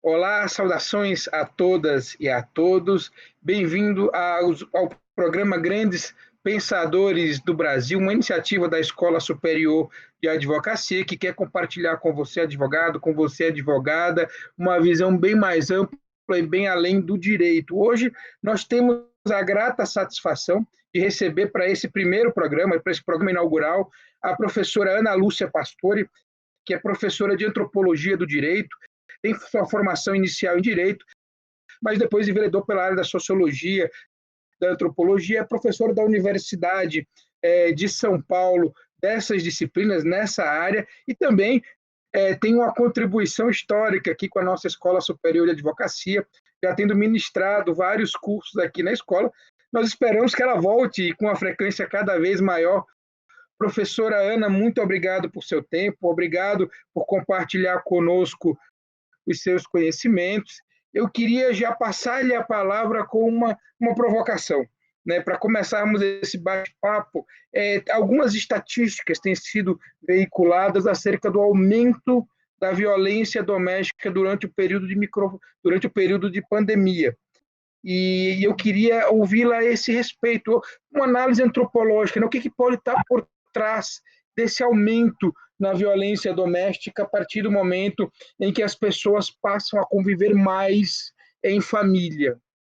Olá, saudações a todas e a todos. Bem-vindo ao programa Grandes Pensadores do Brasil, uma iniciativa da Escola Superior de Advocacia, que quer compartilhar com você, advogado, com você, advogada, uma visão bem mais ampla e bem além do direito. Hoje, nós temos a grata satisfação de receber para esse primeiro programa, para esse programa inaugural, a professora Ana Lúcia Pastore, que é professora de Antropologia do Direito, tem sua formação inicial em Direito, mas depois enveredou pela área da Sociologia, da Antropologia, é professora da Universidade de São Paulo, dessas disciplinas, nessa área, e também tem uma contribuição histórica aqui com a nossa Escola Superior de Advocacia, já tendo ministrado vários cursos aqui na escola. Nós esperamos que ela volte com uma frequência cada vez maior. Professora Ana, muito obrigado por seu tempo, obrigado por compartilhar conosco os seus conhecimentos. Eu queria já passar-lhe a palavra com uma provocação, né? Para começarmos esse bate-papo. Algumas estatísticas têm sido veiculadas acerca do aumento da violência doméstica durante o período de pandemia. E eu queria ouvi-la a esse respeito, uma análise antropológica, né? O que pode estar por trás desse aumento na violência doméstica a partir do momento em que as pessoas passam a conviver mais em família.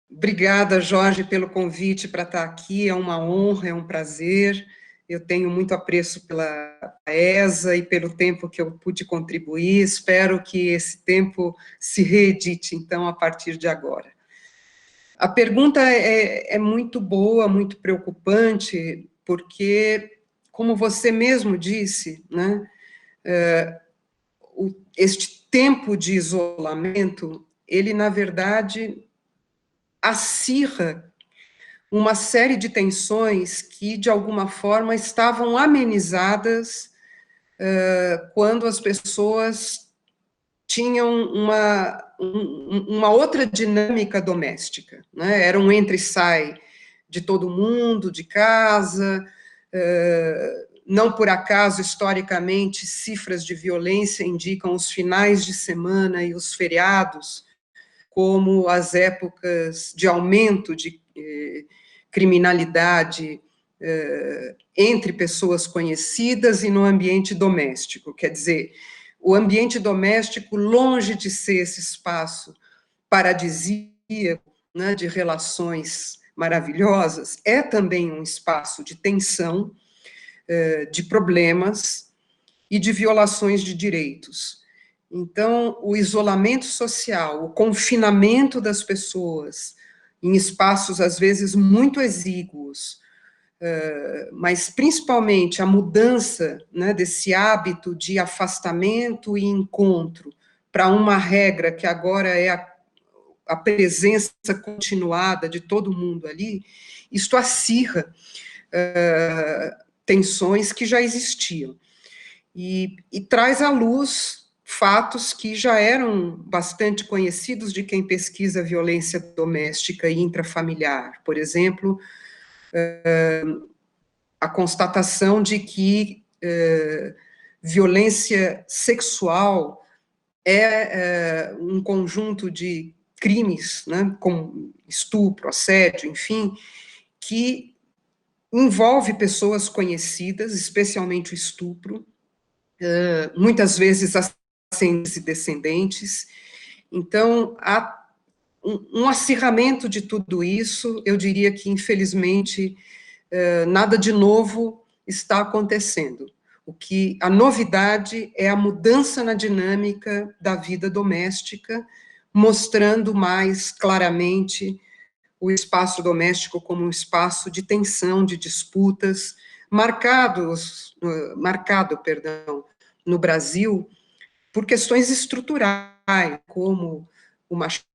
Obrigada, Jorge, pelo convite para estar aqui. É uma honra, é um prazer. Eu tenho muito apreço pela ESA e pelo tempo que eu pude contribuir. Espero que esse tempo se reedite, então, a partir de agora. A pergunta é muito boa, muito preocupante, porque, como você mesmo disse, né, este tempo de isolamento, ele, na verdade, acirra uma série de tensões que, de alguma forma, estavam amenizadas quando as pessoas tinham uma outra dinâmica doméstica, né? Era um entra e sai de todo mundo, de casa. Não por acaso, historicamente, cifras de violência indicam os finais de semana e os feriados como as épocas de aumento de criminalidade entre pessoas conhecidas e no ambiente doméstico. Quer dizer, o ambiente doméstico, longe de ser esse espaço paradisíaco, né, de relações maravilhosas, é também um espaço de tensão, de problemas e de violações de direitos. Então, o isolamento social, o confinamento das pessoas em espaços, às vezes, muito exíguos, mas principalmente a mudança, né, desse hábito de afastamento e encontro para uma regra que agora é a presença continuada de todo mundo ali, isto acirra tensões que já existiam e traz à luz fatos que já eram bastante conhecidos de quem pesquisa violência doméstica e intrafamiliar. Por exemplo, a constatação de que violência sexual é um conjunto de crimes, né, como estupro, assédio, enfim, que envolve pessoas conhecidas, especialmente o estupro, muitas vezes ascendentes e descendentes. Então, há um acirramento de tudo isso. Eu diria que, infelizmente, nada de novo está acontecendo. A novidade é a mudança na dinâmica da vida doméstica, mostrando mais claramente o espaço doméstico como um espaço de tensão, de disputas, marcado, no Brasil, por questões estruturais, como o machismo,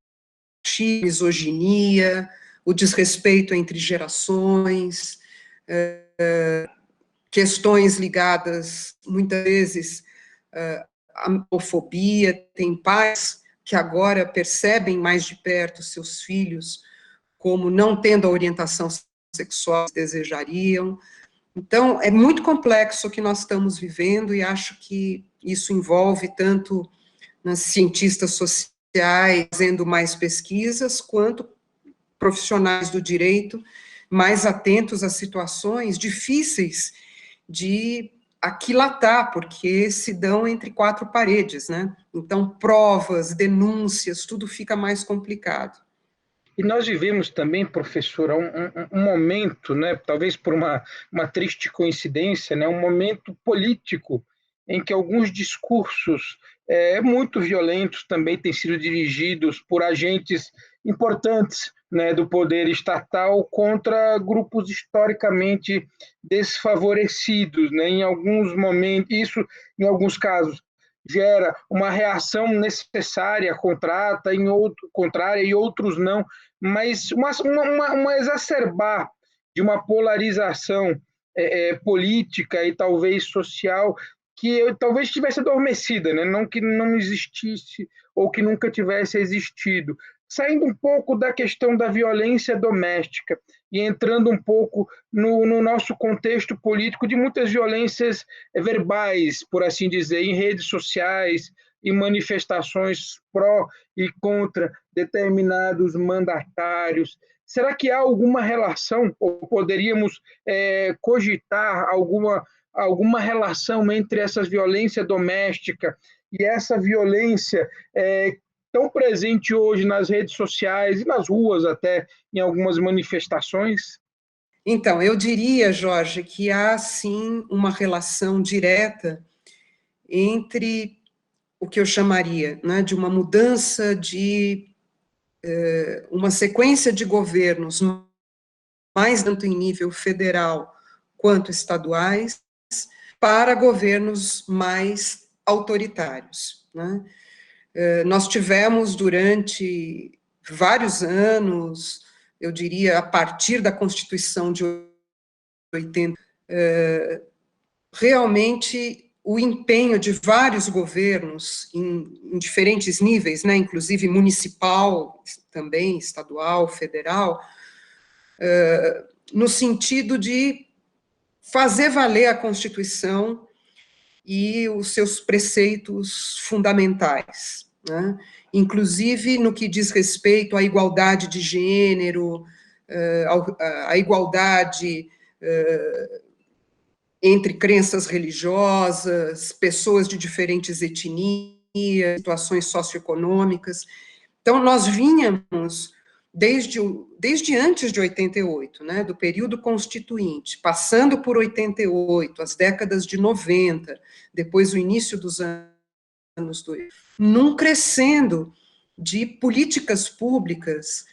a misoginia, o desrespeito entre gerações, questões ligadas, muitas vezes, à homofobia. Tem pais que agora percebem mais de perto seus filhos como não tendo a orientação sexual que desejariam. Então, é muito complexo o que nós estamos vivendo, e acho que isso envolve tanto cientistas sociais, fazendo mais pesquisas, quanto profissionais do direito mais atentos a situações difíceis de aquilatar, porque se dão entre quatro paredes, né? Então, provas, denúncias, tudo fica mais complicado. E nós vivemos também, professora, um momento, né, talvez por uma triste coincidência, né, um momento político em que alguns discursos muito violentos também têm sido dirigidos por agentes importantes, né, do poder estatal contra grupos historicamente desfavorecidos, né, em alguns momentos, isso em alguns casos gera uma reação necessária, contrária, e outros não, mas uma exacerbar de uma polarização política e talvez social que talvez estivesse adormecida, né? Não que não existisse ou que nunca tivesse existido. Saindo um pouco da questão da violência doméstica e entrando um pouco no nosso contexto político de muitas violências verbais, por assim dizer, em redes sociais, e manifestações pró e contra determinados mandatários. Será que há alguma relação, ou poderíamos cogitar alguma relação entre essa violência doméstica e essa violência tão presente hoje nas redes sociais e nas ruas até, em algumas manifestações? Então, eu diria, Jorge, que há, sim, uma relação direta entre o que eu chamaria, né, de uma mudança de uma sequência de governos, mais tanto em nível federal quanto estaduais, para governos mais autoritários, né? Nós tivemos durante vários anos, eu diria, a partir da Constituição de 80, realmente o empenho de vários governos em diferentes níveis, né, inclusive municipal, também estadual, federal, no sentido de fazer valer a Constituição e os seus preceitos fundamentais, né? Inclusive no que diz respeito à igualdade de gênero, à igualdade entre crenças religiosas, pessoas de diferentes etnias, situações socioeconômicas. Então, nós vínhamos desde antes de 88, né, do período constituinte, passando por 88, as décadas de 90, depois o início dos anos 2000, num crescendo de políticas públicas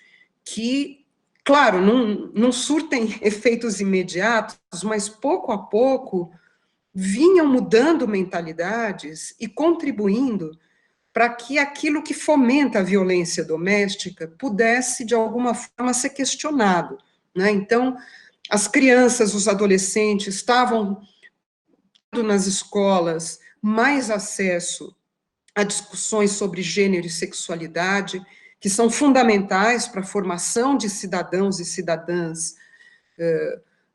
que, claro, não surtem efeitos imediatos, mas pouco a pouco vinham mudando mentalidades e contribuindo para que aquilo que fomenta a violência doméstica pudesse, de alguma forma, ser questionado, né? Então, as crianças, os adolescentes estavam tendo nas escolas mais acesso a discussões sobre gênero e sexualidade, que são fundamentais para a formação de cidadãos e cidadãs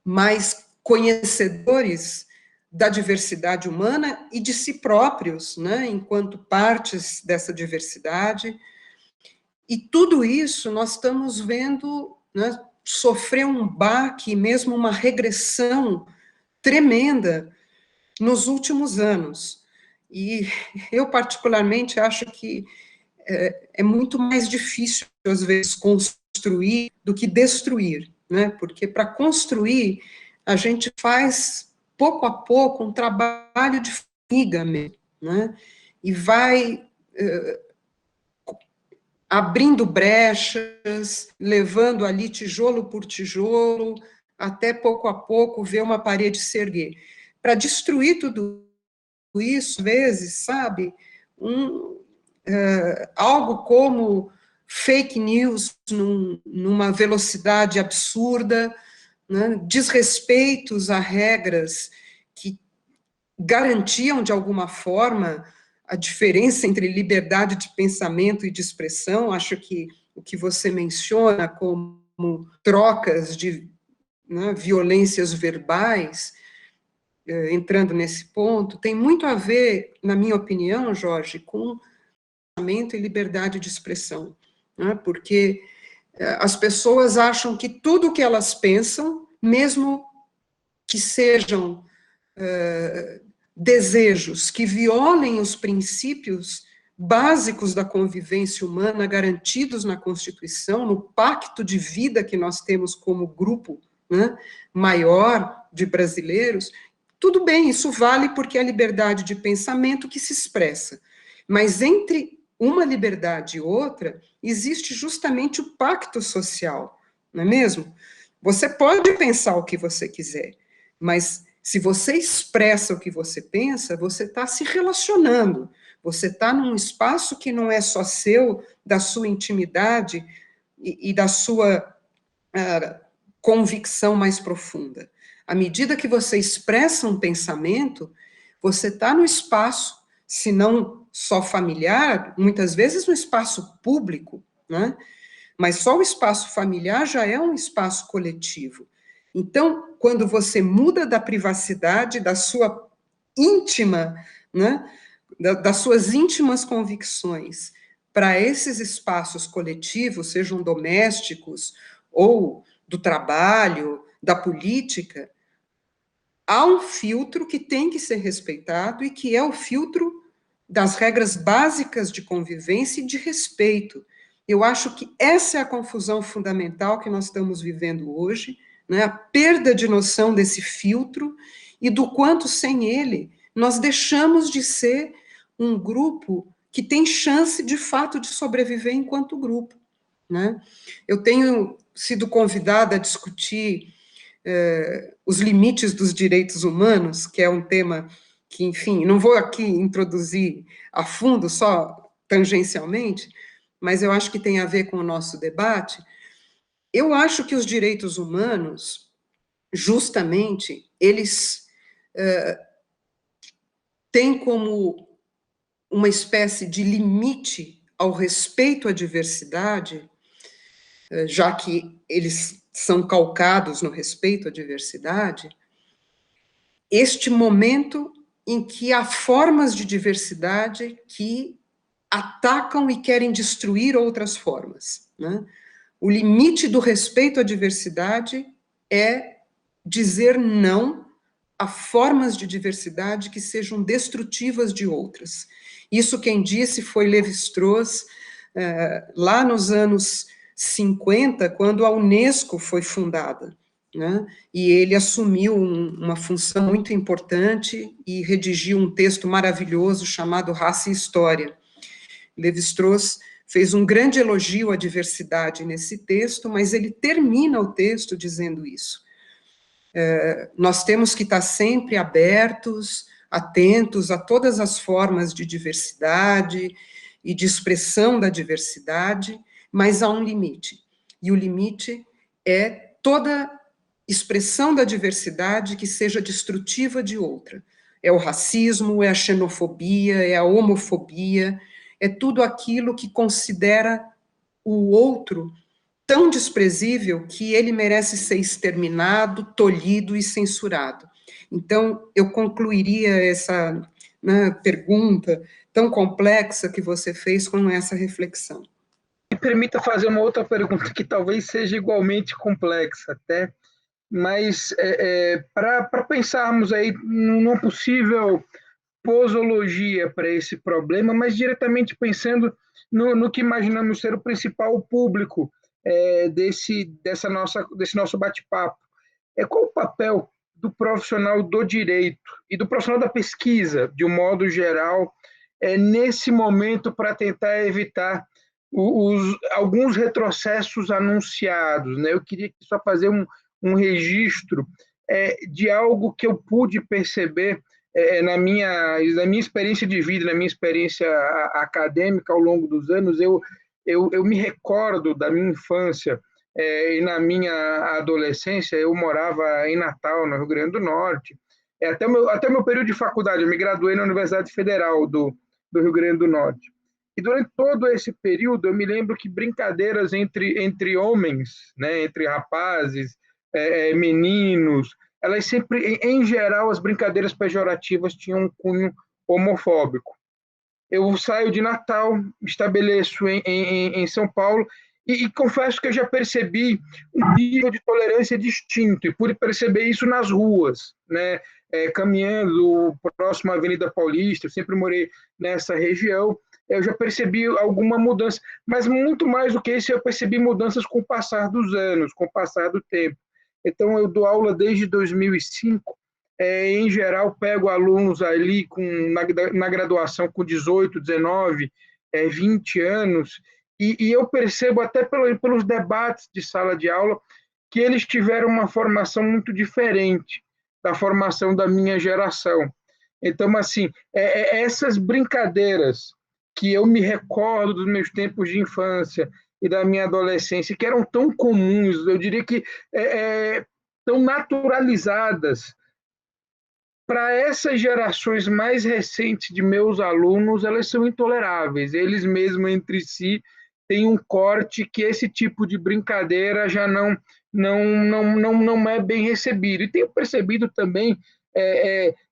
mais conhecedores da diversidade humana e de si próprios, né, enquanto partes dessa diversidade. E tudo isso nós estamos vendo, né, sofrer um baque, mesmo uma regressão tremenda nos últimos anos. E eu, particularmente, acho que é muito mais difícil, às vezes, construir do que destruir, né? Porque para construir, a gente faz, pouco a pouco, um trabalho de formiga mesmo, né? E vai abrindo brechas, levando ali tijolo por tijolo, até pouco a pouco ver uma parede se erguer. Para destruir tudo isso, às vezes, sabe, algo como fake news numa velocidade absurda, né, desrespeitos a regras que garantiam, de alguma forma, a diferença entre liberdade de pensamento e de expressão. Acho que o que você menciona como trocas de, né, violências verbais, entrando nesse ponto, tem muito a ver, na minha opinião, Jorge, com pensamento e liberdade de expressão, né? Porque as pessoas acham que tudo que elas pensam, mesmo que sejam desejos que violem os princípios básicos da convivência humana garantidos na Constituição, no pacto de vida que nós temos como grupo, né, maior de brasileiros, tudo bem, isso vale porque é a liberdade de pensamento que se expressa. Mas entre uma liberdade e outra, existe justamente o pacto social, não é mesmo? Você pode pensar o que você quiser, mas se você expressa o que você pensa, você está se relacionando, você está num espaço que não é só seu, da sua intimidade e da sua convicção mais profunda. À medida que você expressa um pensamento, você está no espaço, se não só familiar, muitas vezes no espaço público, né? Mas só o espaço familiar já é um espaço coletivo. Então, quando você muda da privacidade, da sua íntima, né, das suas íntimas convicções, para esses espaços coletivos, sejam domésticos ou do trabalho, da política, há um filtro que tem que ser respeitado e que é o filtro das regras básicas de convivência e de respeito. Eu acho que essa é a confusão fundamental que nós estamos vivendo hoje, né? A perda de noção desse filtro e do quanto sem ele nós deixamos de ser um grupo que tem chance de fato de sobreviver enquanto grupo, né? Eu tenho sido convidada a discutir os limites dos direitos humanos, que é um tema que, enfim, não vou aqui introduzir a fundo, só tangencialmente, mas eu acho que tem a ver com o nosso debate. Eu acho que os direitos humanos, justamente, eles têm como uma espécie de limite ao respeito à diversidade, já que eles são calcados no respeito à diversidade, este momento em que há formas de diversidade que atacam e querem destruir outras formas, né? O limite do respeito à diversidade é dizer não a formas de diversidade que sejam destrutivas de outras. Isso quem disse foi Lévi-Strauss, lá nos anos 50, quando a Unesco foi fundada, né? E ele assumiu uma função muito importante e redigiu um texto maravilhoso chamado Raça e História. Lévi-Strauss fez um grande elogio à diversidade nesse texto, mas ele termina o texto dizendo isso. Nós temos que estar sempre abertos, atentos a todas as formas de diversidade e de expressão da diversidade, mas há um limite. E o limite é toda expressão da diversidade que seja destrutiva de outra. É o racismo, é a xenofobia, é a homofobia, é tudo aquilo que considera o outro tão desprezível que ele merece ser exterminado, tolhido e censurado. Então, eu concluiria essa, né, pergunta tão complexa que você fez com essa reflexão. Me permita fazer uma outra pergunta que talvez seja igualmente complexa até, mas para pensarmos aí numa possível posologia para esse problema, mas diretamente pensando no que imaginamos ser o principal público desse nosso bate-papo. Qual o papel do profissional do direito e do profissional da pesquisa, de um modo geral, nesse momento para tentar evitar alguns retrocessos anunciados, né? Eu queria só fazer um registro de algo que eu pude perceber na minha experiência de vida, na minha experiência acadêmica ao longo dos anos. Eu me recordo da minha infância e na minha adolescência. Eu morava em Natal, no Rio Grande do Norte, até o meu período de faculdade. Eu me graduei na Universidade Federal do Rio Grande do Norte. E durante todo esse período, eu me lembro que brincadeiras entre homens, né, entre rapazes, meninos, elas sempre, em geral, as brincadeiras pejorativas tinham um cunho homofóbico. eu saio de Natal, me estabeleço em São Paulo, e confesso que eu já percebi um nível de tolerância distinto, e pude perceber isso nas ruas, né? Caminhando próximo à Avenida Paulista, eu sempre morei nessa região, eu já percebi alguma mudança, mas muito mais do que isso, eu percebi mudanças com o passar dos anos, com o passar do tempo. Então, eu dou aula desde 2005, em geral, pego alunos ali na graduação com 18, 19, 20 anos, e eu percebo até pelos debates de sala de aula que eles tiveram uma formação muito diferente da formação da minha geração. Então, assim, essas brincadeiras que eu me recordo dos meus tempos de infância e da minha adolescência, que eram tão comuns, eu diria que tão naturalizadas, para essas gerações mais recentes de meus alunos, elas são intoleráveis. Eles mesmos entre si têm um corte que esse tipo de brincadeira já não é bem recebido. E tenho percebido também,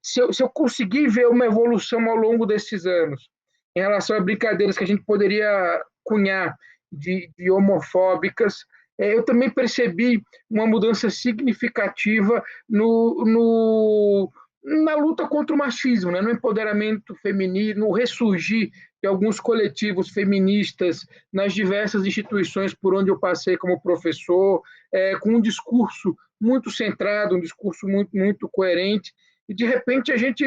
se eu conseguir ver uma evolução ao longo desses anos, em relação a brincadeiras que a gente poderia cunhar de homofóbicas, eu também percebi uma mudança significativa na luta contra o machismo, né? No empoderamento feminino, no ressurgir de alguns coletivos feministas nas diversas instituições por onde eu passei como professor, com um discurso muito centrado, um discurso muito coerente, e de repente a gente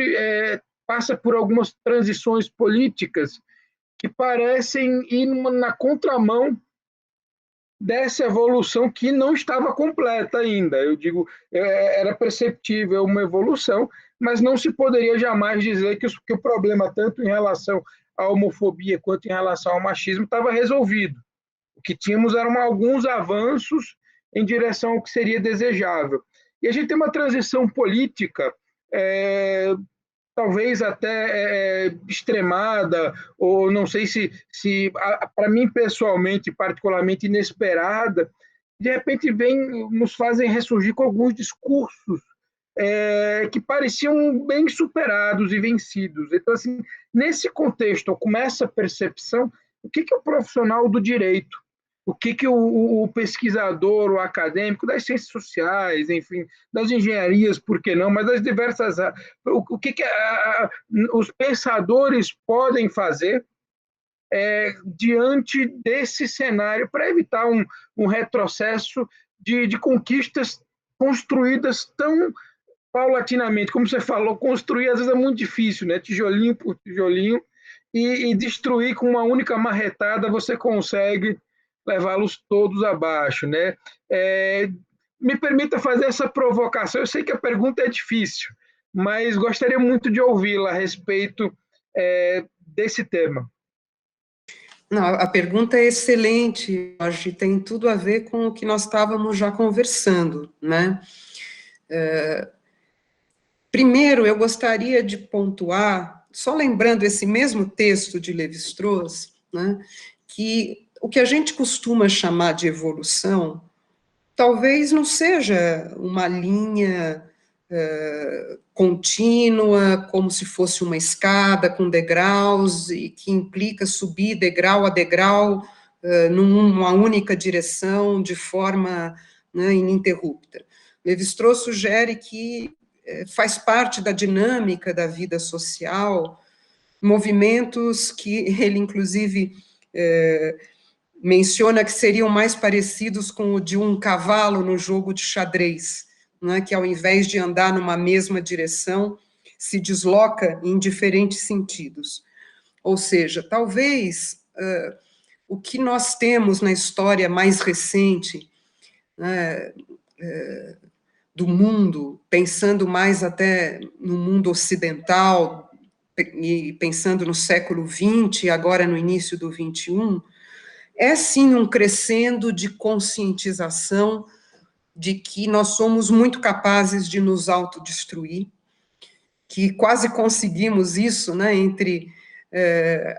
passa por algumas transições políticas que parecem ir na contramão dessa evolução que não estava completa ainda. Eu digo, era perceptível uma evolução, mas não se poderia jamais dizer que o problema, tanto em relação à homofobia quanto em relação ao machismo, estava resolvido. O que tínhamos eram alguns avanços em direção ao que seria desejável. E a gente tem uma transição política talvez até extremada, ou não sei se para mim pessoalmente, particularmente inesperada, de repente nos fazem ressurgir com alguns discursos que pareciam bem superados e vencidos. Então, assim, nesse contexto, com essa percepção, o que o profissional do direito, o que o pesquisador, o acadêmico das ciências sociais, enfim, das engenharias, por que não, mas das diversas... O que os pensadores podem fazer diante desse cenário para evitar um retrocesso de conquistas construídas tão paulatinamente, como você falou, construir às vezes é muito difícil, né? Tijolinho por tijolinho, e destruir com uma única marretada você consegue levá-los todos abaixo, né? Me permita fazer essa provocação. Eu sei que a pergunta é difícil, mas gostaria muito de ouvi-la a respeito desse tema. Não, a pergunta é excelente, Jorge, tem tudo a ver com o que nós estávamos já conversando, né? Primeiro, eu gostaria de pontuar, só lembrando esse mesmo texto de Lévi-Strauss, né, que o que a gente costuma chamar de evolução, talvez não seja uma linha contínua, como se fosse uma escada com degraus, e que implica subir degrau a degrau numa única direção, de forma, né, ininterrupta. Lévi-Strauss sugere que faz parte da dinâmica da vida social, movimentos que ele, inclusive, menciona que seriam mais parecidos com o de um cavalo no jogo de xadrez, né, que ao invés de andar numa mesma direção, se desloca em diferentes sentidos. Ou seja, talvez o que nós temos na história mais recente, né, do mundo, pensando mais até no mundo ocidental, e pensando no século XX, e agora no início do XXI, é sim um crescendo de conscientização de que nós somos muito capazes de nos autodestruir, que quase conseguimos isso, né, entre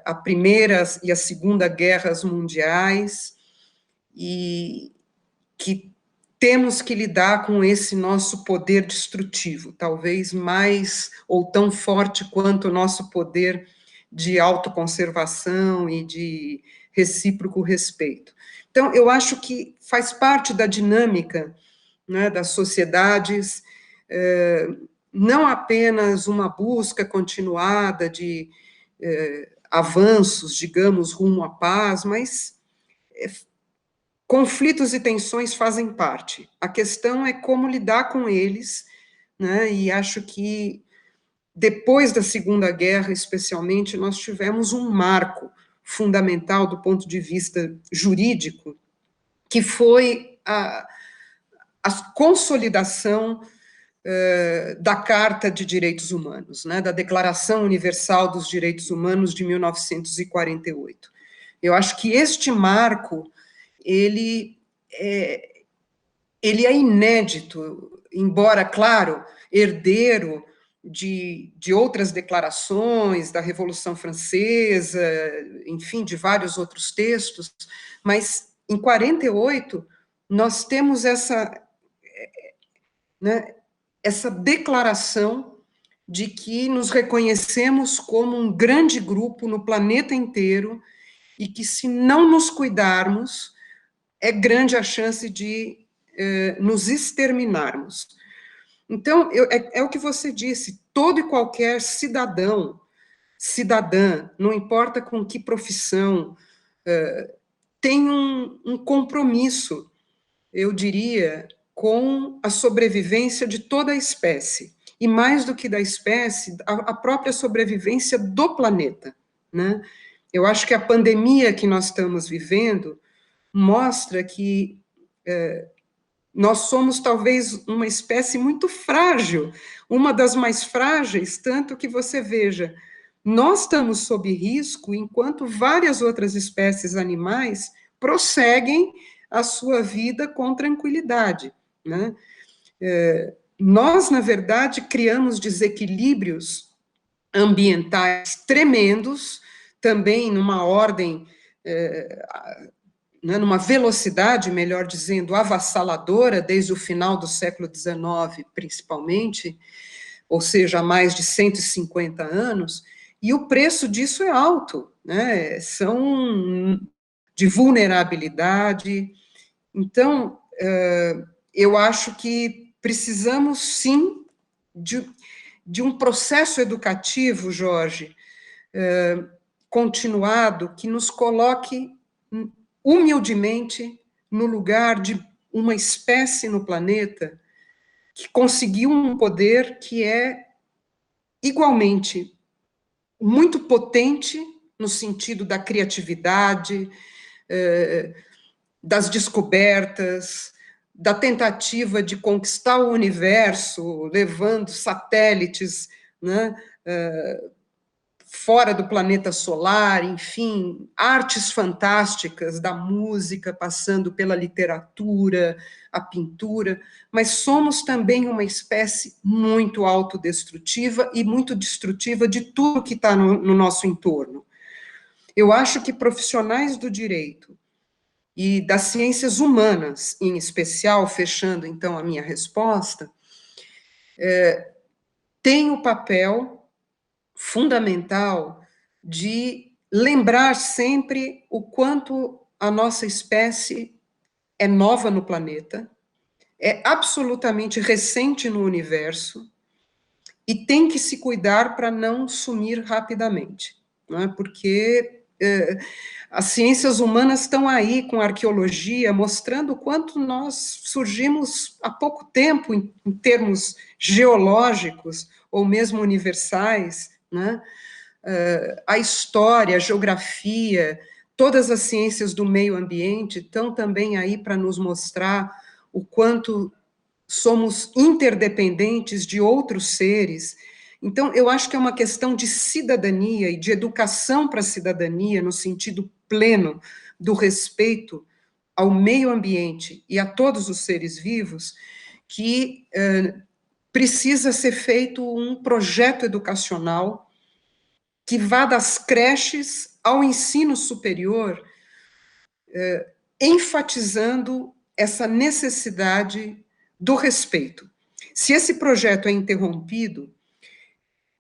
a Primeira e a Segunda Guerras Mundiais, e que temos que lidar com esse nosso poder destrutivo, talvez mais ou tão forte quanto o nosso poder de autoconservação e de recíproco respeito. Então, eu acho que faz parte da dinâmica, né, das sociedades, não apenas uma busca continuada de avanços, digamos, rumo à paz, mas conflitos e tensões fazem parte. A questão é como lidar com eles, né, e acho que depois da Segunda Guerra, especialmente, nós tivemos um marco fundamental do ponto de vista jurídico, que foi a consolidação da Carta de Direitos Humanos, né, da Declaração Universal dos Direitos Humanos de 1948. Eu acho que este marco, ele é inédito, embora, claro, herdeiro de outras declarações, da Revolução Francesa, enfim, de vários outros textos, mas em 48 nós temos né, essa declaração de que nos reconhecemos como um grande grupo no planeta inteiro e que, se não nos cuidarmos, é grande a chance de nos exterminarmos. Então, é o que você disse, todo e qualquer cidadão, cidadã, não importa com que profissão, tem um compromisso, eu diria, com a sobrevivência de toda a espécie, e mais do que da espécie, a própria sobrevivência do planeta, né? Eu acho que a pandemia que nós estamos vivendo mostra que nós somos talvez uma espécie muito frágil, uma das mais frágeis, tanto que você veja, nós estamos sob risco enquanto várias outras espécies animais prosseguem a sua vida com tranquilidade, né? Nós, na verdade, criamos desequilíbrios ambientais tremendos, também numa ordem, numa velocidade, melhor dizendo, avassaladora, desde o final do século XIX, principalmente, ou seja, há mais de 150 anos, e o preço disso é alto, né? São de vulnerabilidade. Então, eu acho que precisamos, sim, de um processo educativo, Jorge, continuado, que nos coloque humildemente no lugar de uma espécie no planeta que conseguiu um poder que é igualmente muito potente no sentido da criatividade, das descobertas, da tentativa de conquistar o universo, levando satélites, né, fora do planeta solar, enfim, artes fantásticas, da música, passando pela literatura, a pintura, mas somos também uma espécie muito autodestrutiva e muito destrutiva de tudo que está no nosso entorno. Eu acho que profissionais do direito e das ciências humanas, em especial, fechando então a minha resposta, têm o papel fundamental de lembrar sempre o quanto a nossa espécie é nova no planeta, é absolutamente recente no universo e tem que se cuidar para não sumir rapidamente, não é? Porque as ciências humanas estão aí com a arqueologia, mostrando o quanto nós surgimos há pouco tempo em termos geológicos ou mesmo universais, né? A história, a geografia, todas as ciências do meio ambiente estão também aí para nos mostrar o quanto somos interdependentes de outros seres. Então, eu acho que é uma questão de cidadania e de educação para a cidadania, no sentido pleno do respeito ao meio ambiente e a todos os seres vivos, que precisa ser feito um projeto educacional que vá das creches ao ensino superior, enfatizando essa necessidade do respeito. Se esse projeto é interrompido,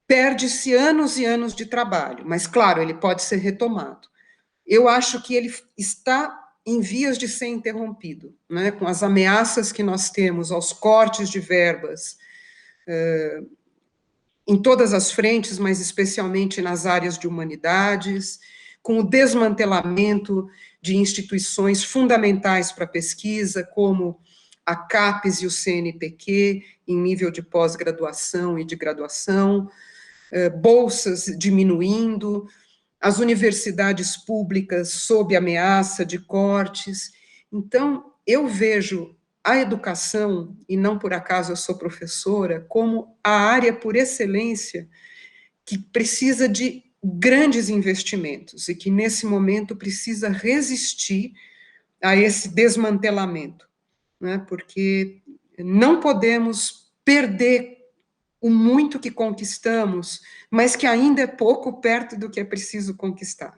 perde-se anos e anos de trabalho, mas, claro, ele pode ser retomado. Eu acho que ele está em vias de ser interrompido, né, com as ameaças que nós temos aos cortes de verbas, em todas as frentes, mas especialmente nas áreas de humanidades, com o desmantelamento de instituições fundamentais para a pesquisa, como a CAPES e o CNPq, em nível de pós-graduação e de graduação, bolsas diminuindo, as universidades públicas sob ameaça de cortes. Então, eu vejo a educação, e não por acaso eu sou professora, como a área por excelência que precisa de grandes investimentos e que, nesse momento, precisa resistir a esse desmantelamento, né? Porque não podemos perder o muito que conquistamos, mas que ainda é pouco perto do que é preciso conquistar.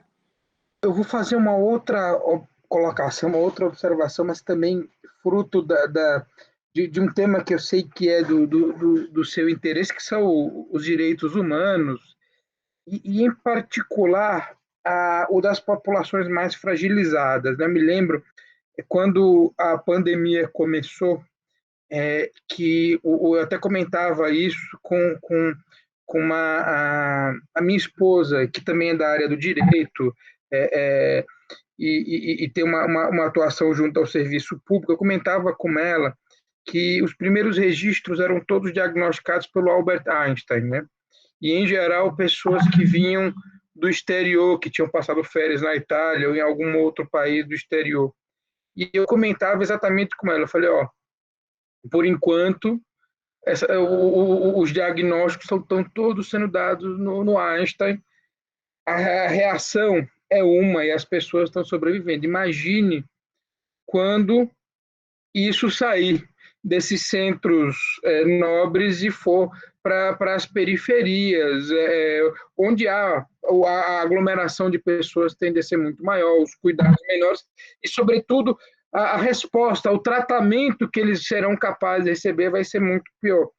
Eu vou fazer uma outra colocação, uma outra observação, mas também fruto de um tema que eu sei que é do seu interesse, que são os direitos humanos, e em particular, o das populações mais fragilizadas, né? Me lembro quando a pandemia começou, que eu até comentava isso com a minha esposa, que também é da área do direito, é, é, e tem uma atuação junto ao serviço público. Eu comentava com ela que os primeiros registros eram todos diagnosticados pelo Albert Einstein, né? E, em geral, pessoas que vinham do exterior, que tinham passado férias na Itália ou em algum outro país do exterior. E eu comentava exatamente com ela, eu falei, ó, por enquanto, os diagnósticos estão todos sendo dados no Einstein, a reação é uma e as pessoas estão sobrevivendo. Imagine quando isso sair desses centros nobres e for para as periferias, onde a aglomeração de pessoas tende a ser muito maior, os cuidados menores e, sobretudo, a resposta, o tratamento que eles serão capazes de receber vai ser muito pior.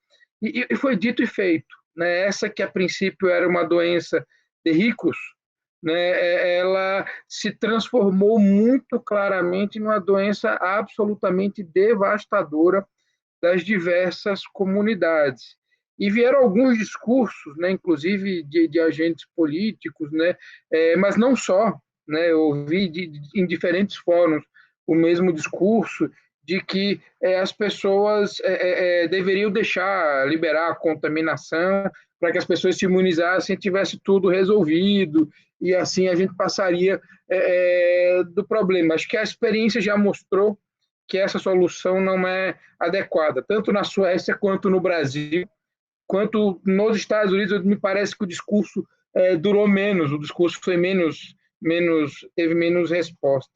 E foi dito e feito, né? Essa que a princípio era uma doença de ricos, né, ela se transformou muito claramente numa doença absolutamente devastadora das diversas comunidades. E vieram alguns discursos, né, inclusive de agentes políticos, né, mas não só. Né, eu ouvi em diferentes fóruns o mesmo discurso de que as pessoas deveriam deixar liberar a contaminação para que as pessoas se imunizassem e tivesse tudo resolvido, e assim a gente passaria do problema. Acho que a experiência já mostrou que essa solução não é adequada, tanto na Suécia quanto no Brasil, quanto nos Estados Unidos. Me parece que o discurso durou menos, o discurso foi teve menos resposta.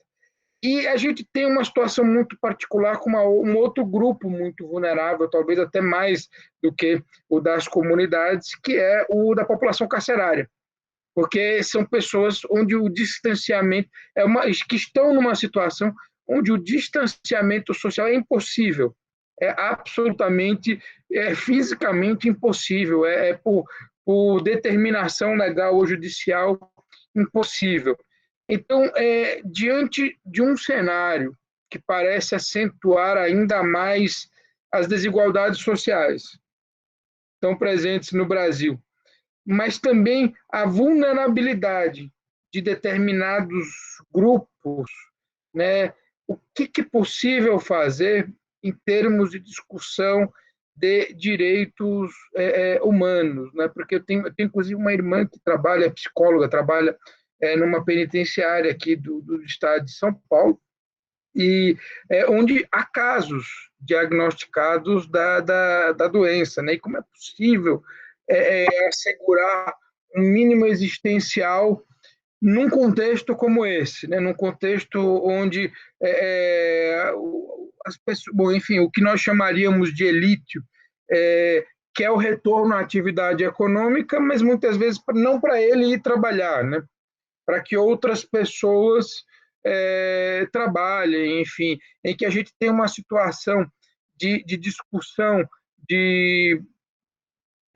E a gente tem uma situação muito particular com um outro grupo muito vulnerável, talvez até mais do que o das comunidades, que é o da população carcerária, porque são pessoas onde o distanciamento que estão numa situação onde o distanciamento social é impossível, é absolutamente, fisicamente impossível, por determinação legal ou judicial impossível. Então, diante de um cenário que parece acentuar ainda mais as desigualdades sociais que estão presentes no Brasil, mas também a vulnerabilidade de determinados grupos, né? O que é possível fazer em termos de discussão de direitos humanos, né? Porque eu tenho inclusive uma irmã que trabalha, psicóloga, trabalha numa penitenciária aqui do estado de São Paulo, e onde há casos diagnosticados da doença, né? E como é possível assegurar um mínimo existencial num contexto como esse, né? Num contexto onde as pessoas, bom, enfim, o que nós chamaríamos de elite, que é o retorno à atividade econômica, mas muitas vezes não para ele ir trabalhar, né? Para que outras pessoas trabalhem, enfim, em que a gente tem uma situação de discussão de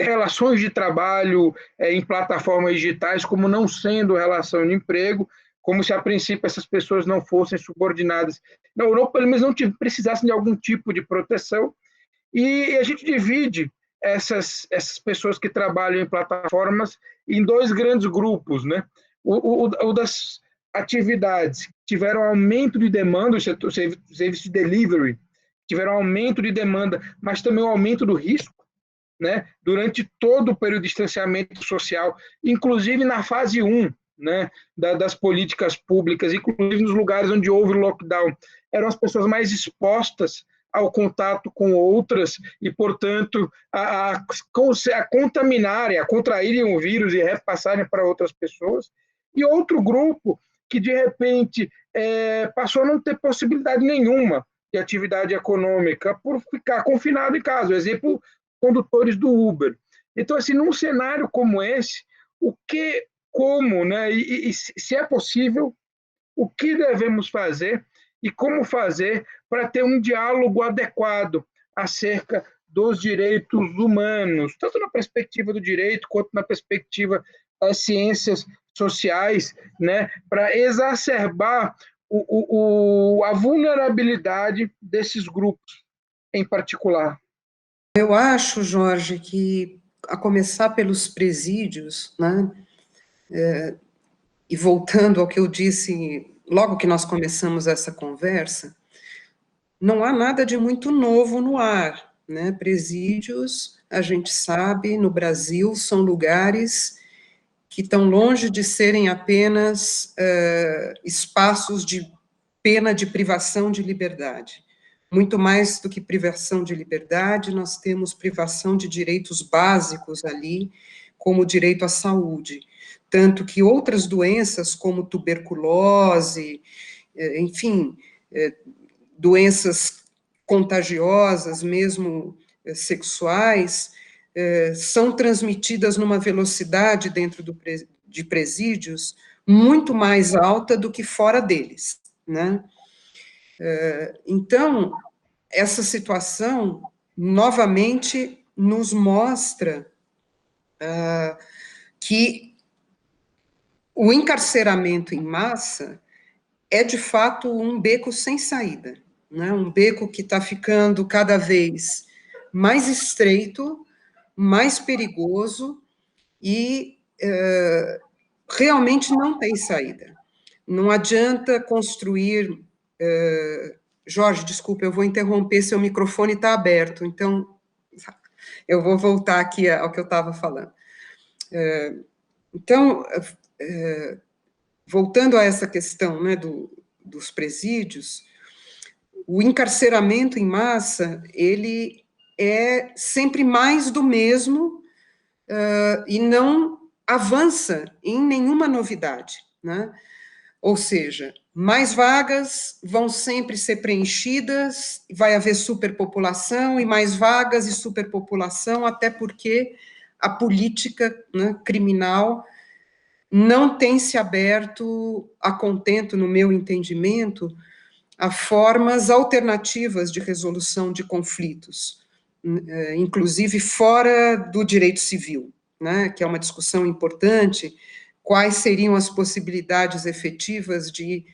relações de trabalho em plataformas digitais como não sendo relação de emprego, como se a princípio essas pessoas não fossem subordinadas, não pelo menos não precisassem de algum tipo de proteção. E a gente divide essas pessoas que trabalham em plataformas em dois grandes grupos, né? O das atividades que tiveram aumento de demanda, o serviço de delivery, tiveram aumento de demanda, mas também o aumento do risco, né? Durante todo o período de distanciamento social, inclusive na fase 1, né? Das políticas públicas, inclusive nos lugares onde houve o lockdown, eram as pessoas mais expostas ao contato com outras e, portanto, a contaminarem, a contraírem o vírus e repassarem para outras pessoas. E outro grupo que, de repente, passou a não ter possibilidade nenhuma de atividade econômica por ficar confinado em casa. O exemplo, condutores do Uber. Então, assim, num cenário como esse, o que, como, né, e se é possível, o que devemos fazer e como fazer para ter um diálogo adequado acerca dos direitos humanos, tanto na perspectiva do direito quanto na perspectiva das ciências sociais, né, para exacerbar a vulnerabilidade desses grupos em particular. Eu acho, Jorge, que a começar pelos presídios, né, e voltando ao que eu disse logo que nós começamos essa conversa, não há nada de muito novo no ar, né? Presídios, a gente sabe, no Brasil, são lugares que estão longe de serem apenas espaços de pena de privação de liberdade. Muito mais do que privação de liberdade, nós temos privação de direitos básicos ali, como o direito à saúde. Tanto que outras doenças, como tuberculose, enfim, doenças contagiosas, mesmo sexuais, são transmitidas numa velocidade dentro de presídios muito mais alta do que fora deles, né? Então, essa situação, novamente, nos mostra que o encarceramento em massa é, de fato, um beco sem saída, né? Um beco que está ficando cada vez mais estreito, mais perigoso e realmente não tem saída. Não adianta construir... Jorge, desculpa, eu vou interromper, seu microfone está aberto, então eu vou voltar aqui ao que eu estava falando. Então, voltando a essa questão, né, dos presídios, o encarceramento em massa, ele é sempre mais do mesmo e não avança em nenhuma novidade, né? Ou seja, mais vagas vão sempre ser preenchidas, vai haver superpopulação e mais vagas e superpopulação, até porque a política, né, criminal não tem se aberto a contento, no meu entendimento, a formas alternativas de resolução de conflitos, inclusive fora do direito civil, né, que é uma discussão importante. Quais seriam as possibilidades efetivas de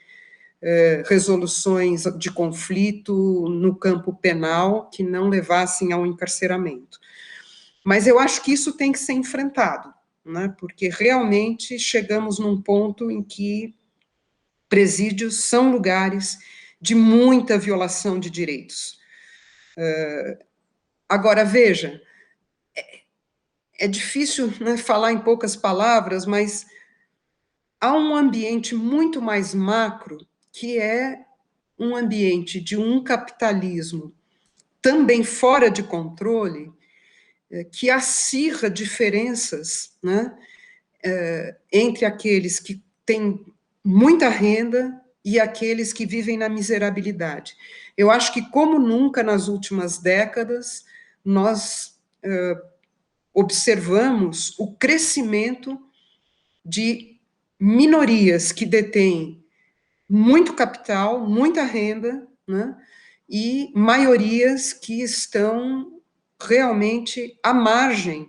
resoluções de conflito no campo penal que não levassem ao encarceramento? Mas eu acho que isso tem que ser enfrentado, né, porque realmente chegamos num ponto em que presídios são lugares de muita violação de direitos. Agora, veja, é difícil, né, falar em poucas palavras, mas há um ambiente muito mais macro, que é um ambiente de um capitalismo também fora de controle, que acirra diferenças, né, entre aqueles que têm muita renda e aqueles que vivem na miserabilidade. Eu acho que, como nunca nas últimas décadas, nós observamos o crescimento de minorias que detêm muito capital, muita renda, né, e maiorias que estão realmente à margem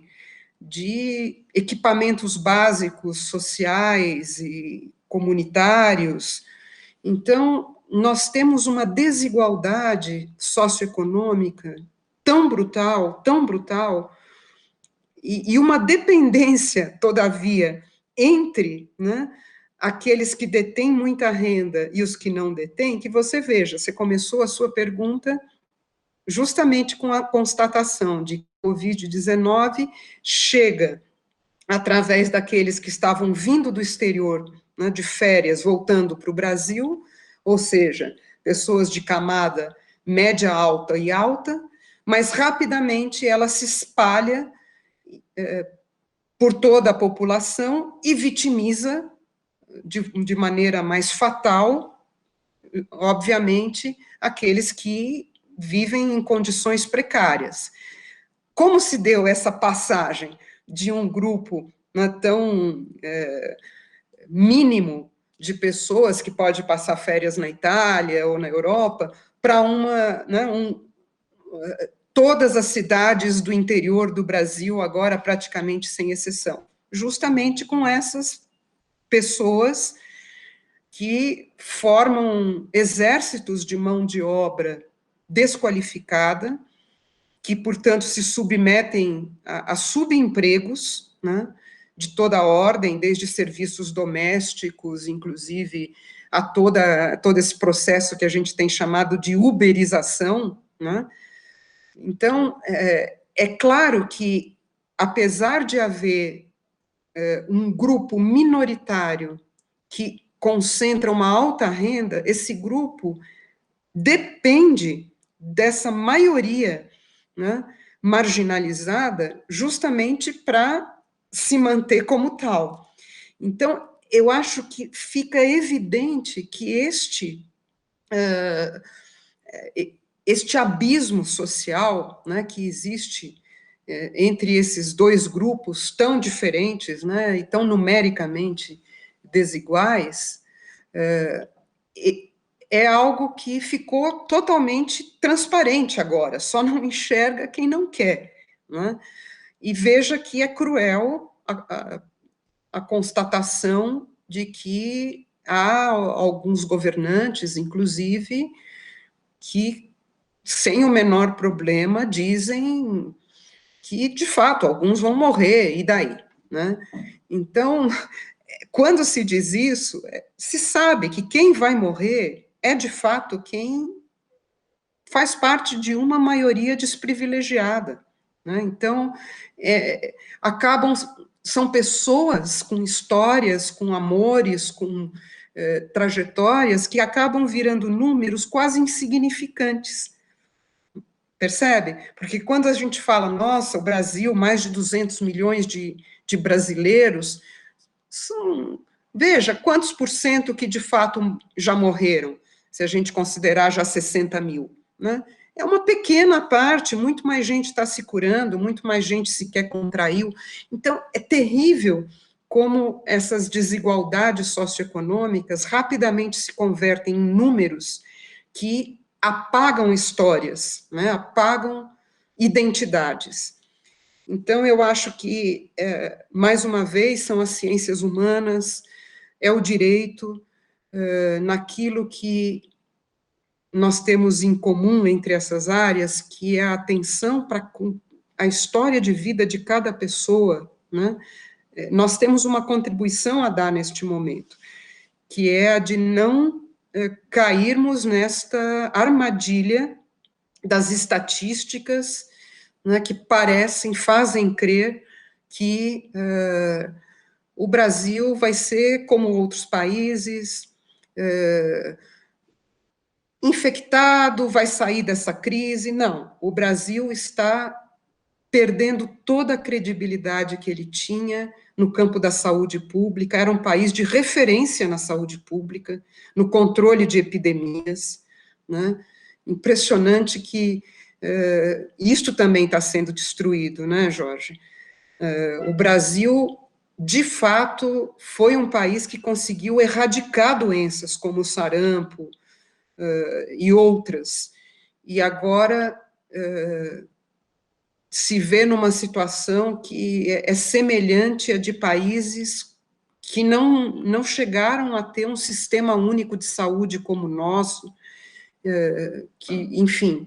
de equipamentos básicos sociais e comunitários. Então, nós temos uma desigualdade socioeconômica tão brutal, e uma dependência, todavia, entre, né, aqueles que detêm muita renda e os que não detêm, que você veja, você começou a sua pergunta justamente com a constatação de que o Covid-19 chega através daqueles que estavam vindo do exterior, né, de férias, voltando para o Brasil, ou seja, pessoas de camada média, alta e alta, mas rapidamente ela se espalha por toda a população e vitimiza de maneira mais fatal, obviamente, aqueles que vivem em condições precárias. Como se deu essa passagem de um grupo, né, tão mínimo de pessoas que pode passar férias na Itália ou na Europa para todas as cidades do interior do Brasil, agora praticamente sem exceção? Justamente com essas pessoas que formam exércitos de mão de obra desqualificada, que, portanto, se submetem a subempregos, né, de toda a ordem, desde serviços domésticos, inclusive a todo esse processo que a gente tem chamado de uberização, né? Então, é claro que, apesar de haver um grupo minoritário que concentra uma alta renda, esse grupo depende dessa maioria, né, marginalizada, justamente para se manter como tal. Então, eu acho que fica evidente que este abismo social, né, que existe entre esses dois grupos tão diferentes, né, e tão numericamente desiguais, é algo que ficou totalmente transparente agora, só não enxerga quem não quer, né? E veja que é cruel a constatação de que há alguns governantes, inclusive, que, sem o menor problema, dizem que, de fato, alguns vão morrer, e daí, né? Então, quando se diz isso, se sabe que quem vai morrer é, de fato, quem faz parte de uma maioria desprivilegiada, né? Então, são pessoas com histórias, com amores, com trajetórias, que acabam virando números quase insignificantes, percebe? Porque quando a gente fala, nossa, o Brasil, mais de 200 milhões de brasileiros, veja, quantos por cento que de fato já morreram, se a gente considerar já 60 mil, né? É uma pequena parte, muito mais gente está se curando, muito mais gente sequer contraiu. Então, é terrível como essas desigualdades socioeconômicas rapidamente se convertem em números que apagam histórias, né? Apagam identidades. Então, eu acho que, mais uma vez, são as ciências humanas, é o direito, naquilo que nós temos em comum entre essas áreas, que é a atenção para a história de vida de cada pessoa, né? Nós temos uma contribuição a dar neste momento, que é a de não cairmos nesta armadilha das estatísticas, né, que fazem crer que o Brasil vai ser como outros países, infectado, vai sair dessa crise. Não, o Brasil está perdendo toda a credibilidade que ele tinha no campo da saúde pública, era um país de referência na saúde pública, no controle de epidemias, né? Impressionante que isto também está sendo destruído, né, Jorge? O Brasil, de fato, foi um país que conseguiu erradicar doenças como o sarampo e outras, e agora se vê numa situação que é semelhante à de países que não chegaram a ter um sistema único de saúde como o nosso, que, enfim,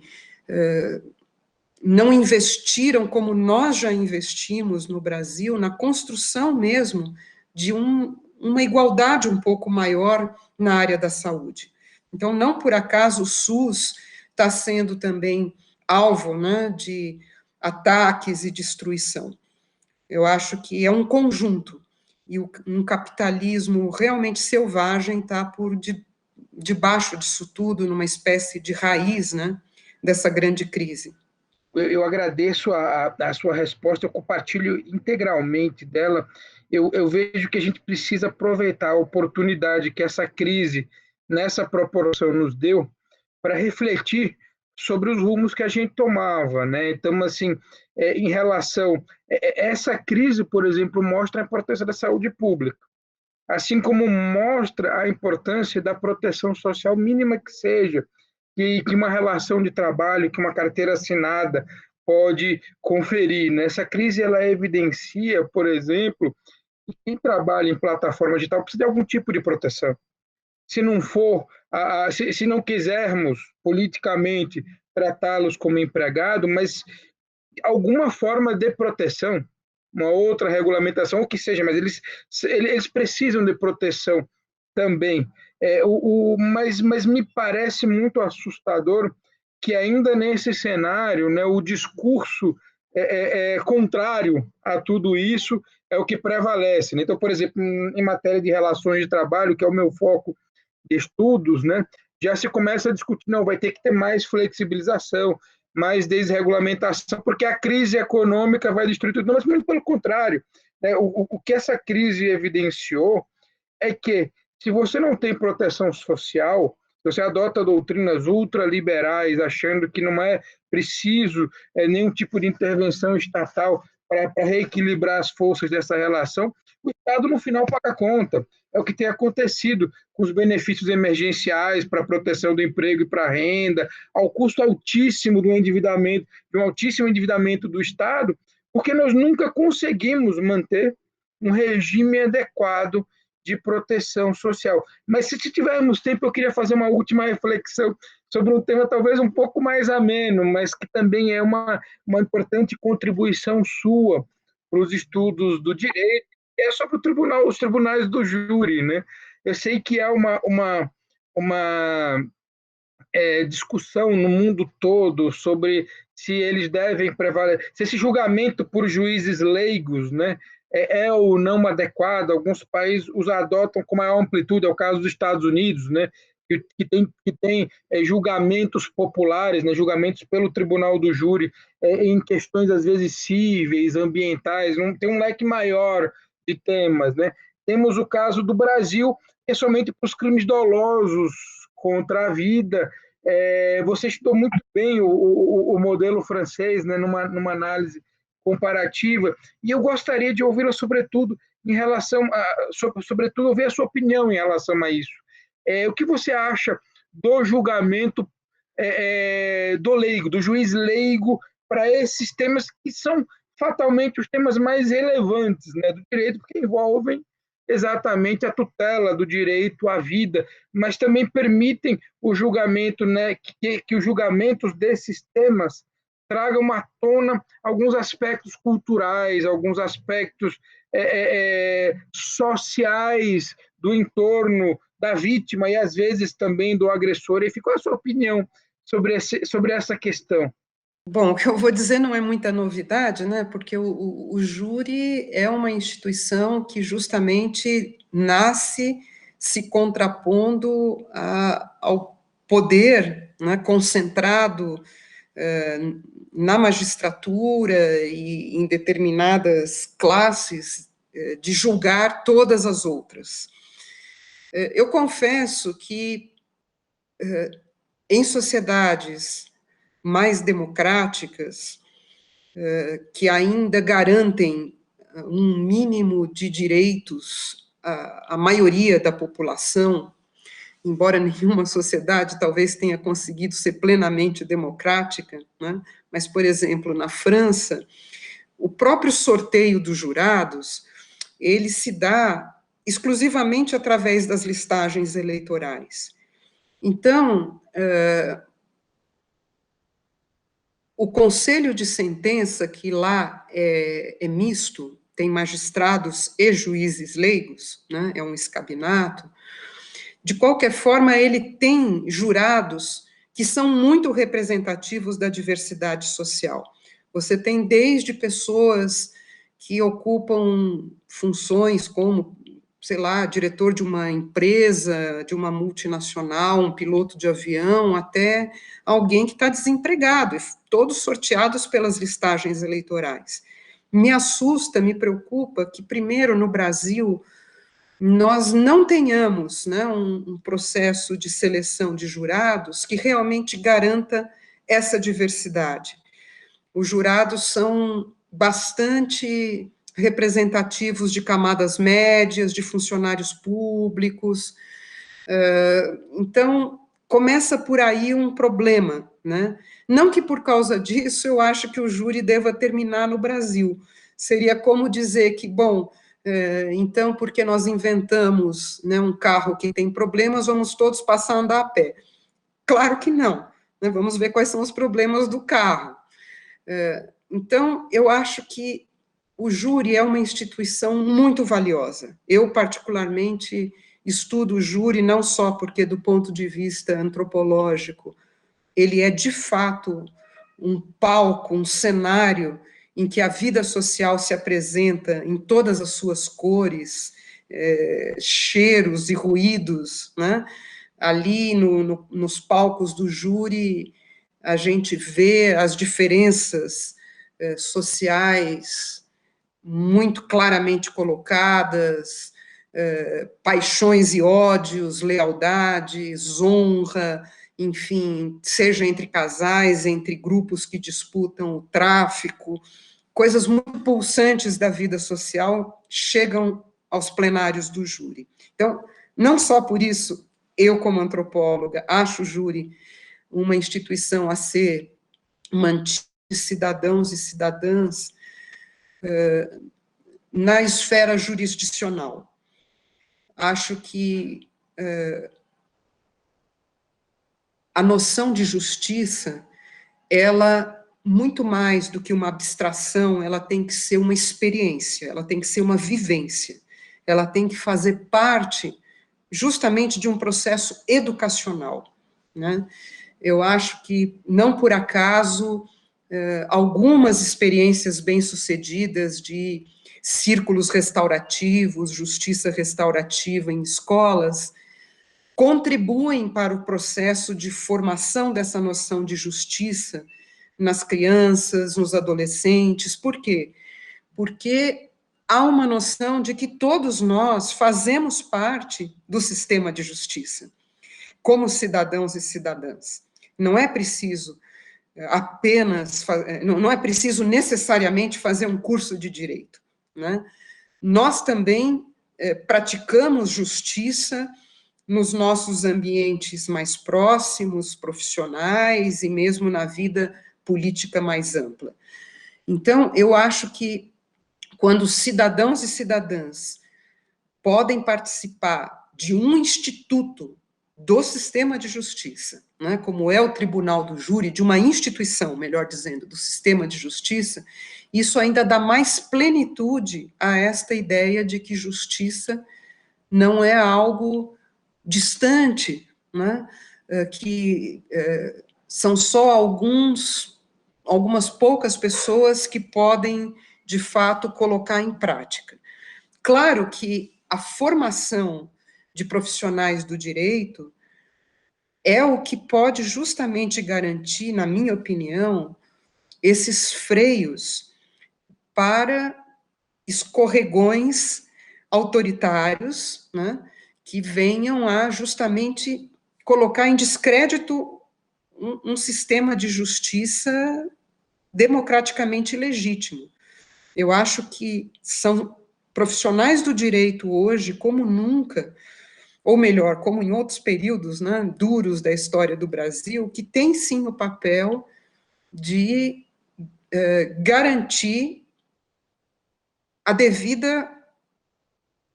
não investiram como nós já investimos no Brasil, na construção mesmo de uma igualdade um pouco maior na área da saúde. Então, não por acaso o SUS está sendo também alvo, né, de ataques e destruição. Eu acho que é um conjunto, e um capitalismo realmente selvagem está por debaixo disso tudo, numa espécie de raiz, né, dessa grande crise. Eu agradeço a sua resposta, eu compartilho integralmente dela. Eu vejo que a gente precisa aproveitar a oportunidade que essa crise, nessa proporção, nos deu para refletir sobre os rumos que a gente tomava, né? Então, assim, em relação... Essa crise, por exemplo, mostra a importância da saúde pública, assim como mostra a importância da proteção social mínima que seja, que uma relação de trabalho, que uma carteira assinada pode conferir. Nessa crise, ela evidencia, por exemplo, que quem trabalha em plataforma digital precisa de algum tipo de proteção. Se não for, se não quisermos politicamente tratá-los como empregado, mas alguma forma de proteção, uma outra regulamentação, o que seja, mas eles precisam de proteção também. Mas me parece muito assustador que ainda nesse cenário, né, o discurso contrário a tudo isso é o que prevalece. Né? Então, por exemplo, em matéria de relações de trabalho, que é o meu foco de estudos, né, já se começa a discutir, não, vai ter que ter mais flexibilização, mais desregulamentação, porque a crise econômica vai destruir tudo. Não, mas muito pelo contrário. Né, o que essa crise evidenciou é que, se você não tem proteção social, se você adota doutrinas ultraliberais, achando que não é preciso nenhum tipo de intervenção estatal para reequilibrar as forças dessa relação, o Estado, no final, paga a conta. É o que tem acontecido com os benefícios emergenciais para a proteção do emprego e para a renda, ao custo altíssimo do endividamento, de um altíssimo endividamento do Estado, porque nós nunca conseguimos manter um regime adequado de proteção social. Mas se tivermos tempo, eu queria fazer uma última reflexão sobre um tema talvez um pouco mais ameno, mas que também é uma importante contribuição sua para os estudos do direito, que é sobre os tribunais do júri. Né? Eu sei que há uma discussão no mundo todo sobre se eles devem prevalecer, se esse julgamento por juízes leigos, né, ou não adequado. Alguns países os adotam com maior amplitude, é o caso dos Estados Unidos, né, que tem julgamentos populares, né, julgamentos pelo tribunal do júri, em questões, às vezes, cíveis, ambientais, tem um leque maior de temas. Né. Temos o caso do Brasil, que é somente para os crimes dolosos contra a vida. Você estudou muito bem o modelo francês, né, numa análise comparativa, e eu gostaria de ouvi-la, sobretudo, sobretudo, ouvir a sua opinião em relação a isso. O que você acha do julgamento do leigo, do juiz leigo, para esses temas que são fatalmente os temas mais relevantes, né, do direito, porque envolvem exatamente a tutela do direito à vida, mas também permitem o julgamento, né, que os julgamentos desses temas tragam à tona alguns aspectos culturais, alguns aspectos sociais do entorno da vítima e, às vezes, também do agressor. E qual a sua opinião sobre essa questão? Bom, o que eu vou dizer não é muita novidade, né? Porque o júri é uma instituição que justamente nasce se contrapondo ao poder, né, concentrado na magistratura e em determinadas classes de julgar todas as outras. Eu confesso que em sociedades mais democráticas, que ainda garantem um mínimo de direitos à maioria da população, embora nenhuma sociedade talvez tenha conseguido ser plenamente democrática, né? mas, por exemplo, na França, o próprio sorteio dos jurados, ele se dá exclusivamente através das listagens eleitorais. Então, o conselho de sentença, que lá é misto, tem magistrados e juízes leigos, né, é um escabinato, de qualquer forma, ele tem jurados que são muito representativos da diversidade social. Você tem desde pessoas que ocupam funções como, sei lá, diretor de uma empresa, de uma multinacional, um piloto de avião, até alguém que está desempregado, todos sorteados pelas listagens eleitorais. Me assusta, me preocupa que, primeiro, no Brasil, nós não tenhamos, né, um processo de seleção de jurados que realmente garanta essa diversidade. Os jurados são bastante representativos de camadas médias, de funcionários públicos. Então, começa por aí um problema, né? Não que por causa disso eu acho que o júri deva terminar no Brasil. Seria como dizer que, bom, então, porque nós inventamos, né, um carro que tem problemas, vamos todos passar a andar a pé. Claro que não, né? Vamos ver quais são os problemas do carro. Então, eu acho que o júri é uma instituição muito valiosa. Eu, particularmente, estudo o júri não só porque, do ponto de vista antropológico, ele é, de fato, um palco, um cenário em que a vida social se apresenta em todas as suas cores, cheiros e ruídos, né? Ali nos palcos do júri, a gente vê as diferenças sociais muito claramente colocadas, paixões e ódios, lealdades, honra, enfim, seja entre casais, entre grupos que disputam o tráfico, coisas muito pulsantes da vida social chegam aos plenários do júri. Então, não só por isso, eu, como antropóloga, acho o júri uma instituição a ser mantida de cidadãos e cidadãs na esfera jurisdicional. Acho que a noção de justiça, ela, muito mais do que uma abstração, ela tem que ser uma experiência, ela tem que ser uma vivência, ela tem que fazer parte justamente de um processo educacional, né? Eu acho que, não por acaso, algumas experiências bem-sucedidas de círculos restaurativos, justiça restaurativa em escolas, contribuem para o processo de formação dessa noção de justiça nas crianças, nos adolescentes. Por quê? Porque há uma noção de que todos nós fazemos parte do sistema de justiça, como cidadãos e cidadãs. Não é preciso apenas, não é preciso necessariamente fazer um curso de direito, né? Nós também praticamos justiça nos nossos ambientes mais próximos, profissionais e mesmo na vida política mais ampla. Então, eu acho que quando cidadãos e cidadãs podem participar de um instituto do sistema de justiça, né, como é o Tribunal do Júri, de uma instituição, melhor dizendo, do sistema de justiça, isso ainda dá mais plenitude a esta ideia de que justiça não é algo distante, né, que são só algumas poucas pessoas que podem, de fato, colocar em prática. Claro que a formação de profissionais do direito é o que pode justamente garantir, na minha opinião, esses freios para escorregões autoritários, né, que venham a justamente colocar em descrédito um sistema de justiça democraticamente legítimo. Eu acho que são profissionais do direito hoje, como nunca, ou melhor, como em outros períodos, né, duros da história do Brasil, que têm sim o papel de garantir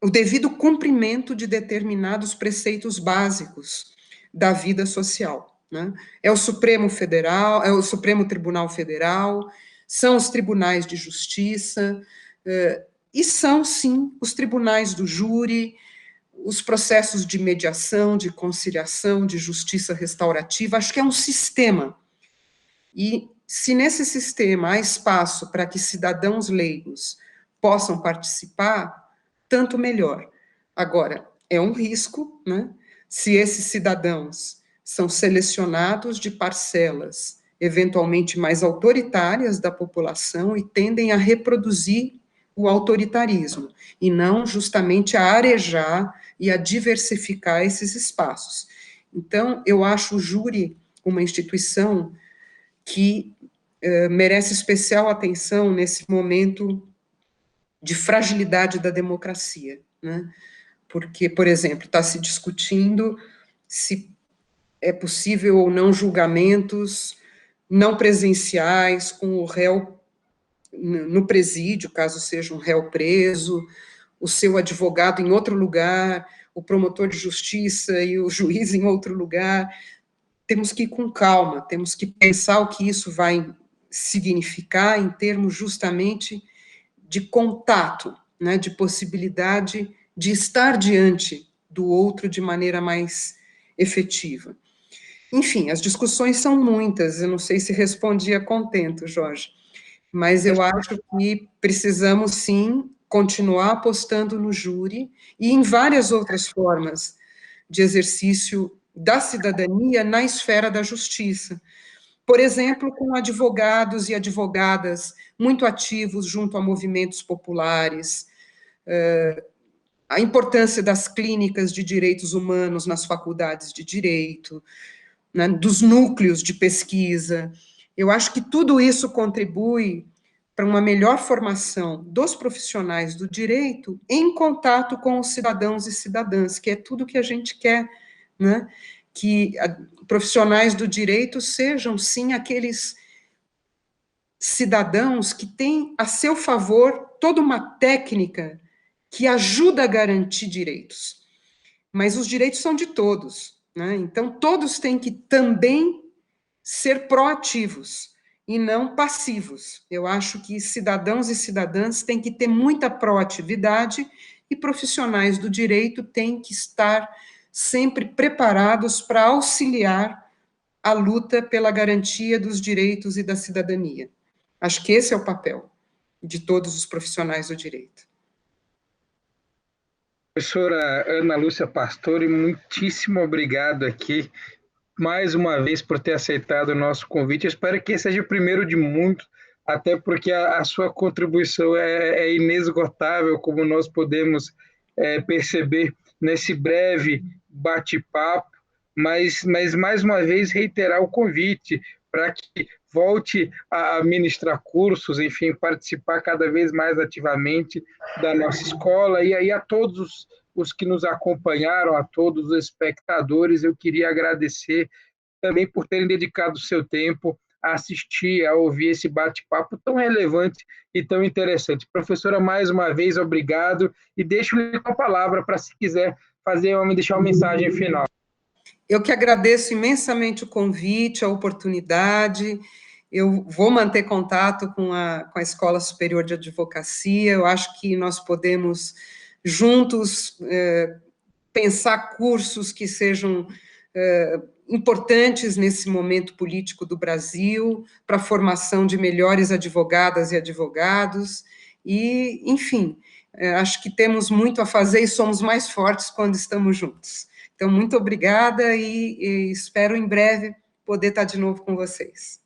o devido cumprimento de determinados preceitos básicos da vida social, né? É o Supremo Tribunal Federal, são os tribunais de justiça, e são, sim, os tribunais do júri, os processos de mediação, de conciliação, de justiça restaurativa. Acho que é um sistema. E se nesse sistema há espaço para que cidadãos leigos possam participar, tanto melhor. Agora, é um risco, né? Se esses cidadãos são selecionados de parcelas eventualmente mais autoritárias da população e tendem a reproduzir o autoritarismo, e não justamente a arejar e a diversificar esses espaços. Então, eu acho o júri uma instituição que merece especial atenção nesse momento de fragilidade da democracia, né? Porque, por exemplo, está se discutindo se é possível ou não julgamentos não presenciais com o réu no presídio, caso seja um réu preso, o seu advogado em outro lugar, o promotor de justiça e o juiz em outro lugar. Temos que ir com calma, temos que pensar o que isso vai significar em termos justamente de contato, né, de possibilidade de estar diante do outro de maneira mais efetiva. Enfim, as discussões são muitas, eu não sei se respondi a contento, Jorge, mas eu acho que precisamos, sim, continuar apostando no júri e em várias outras formas de exercício da cidadania na esfera da justiça. Por exemplo, com advogados e advogadas muito ativos junto a movimentos populares, a importância das clínicas de direitos humanos nas faculdades de direito, né, dos núcleos de pesquisa. Eu acho que tudo isso contribui para uma melhor formação dos profissionais do direito em contato com os cidadãos e cidadãs, que é tudo que a gente quer, né? Que profissionais do direito sejam, sim, aqueles cidadãos que têm a seu favor toda uma técnica que ajuda a garantir direitos. Mas os direitos são de todos, né? Então, todos têm que também ser proativos e não passivos. Eu acho que cidadãos e cidadãs têm que ter muita proatividade e profissionais do direito têm que estar sempre preparados para auxiliar a luta pela garantia dos direitos e da cidadania. Acho que esse é o papel de todos os profissionais do direito. Professora Ana Lúcia Pastore, muitíssimo obrigado aqui, mais uma vez, por ter aceitado o nosso convite. Eu espero que esse seja o primeiro de muitos, até porque a sua contribuição é inesgotável, como nós podemos perceber nesse breve bate-papo, mas mais uma vez reiterar o convite para que volte a ministrar cursos, enfim, participar cada vez mais ativamente da nossa escola. E aí a todos os que nos acompanharam, a todos os espectadores, eu queria agradecer também por terem dedicado o seu tempo a assistir, a ouvir esse bate-papo tão relevante e tão interessante. Professora, mais uma vez, obrigado, e deixo-lhe a palavra para, se quiser, deixar uma mensagem final. Eu que agradeço imensamente o convite, a oportunidade. Eu vou manter contato com a Escola Superior de Advocacia. Eu acho que nós podemos, juntos, pensar cursos que sejam importantes nesse momento político do Brasil, para a formação de melhores advogadas e advogados. E, enfim, acho que temos muito a fazer e somos mais fortes quando estamos juntos. Então, muito obrigada e espero em breve poder estar de novo com vocês.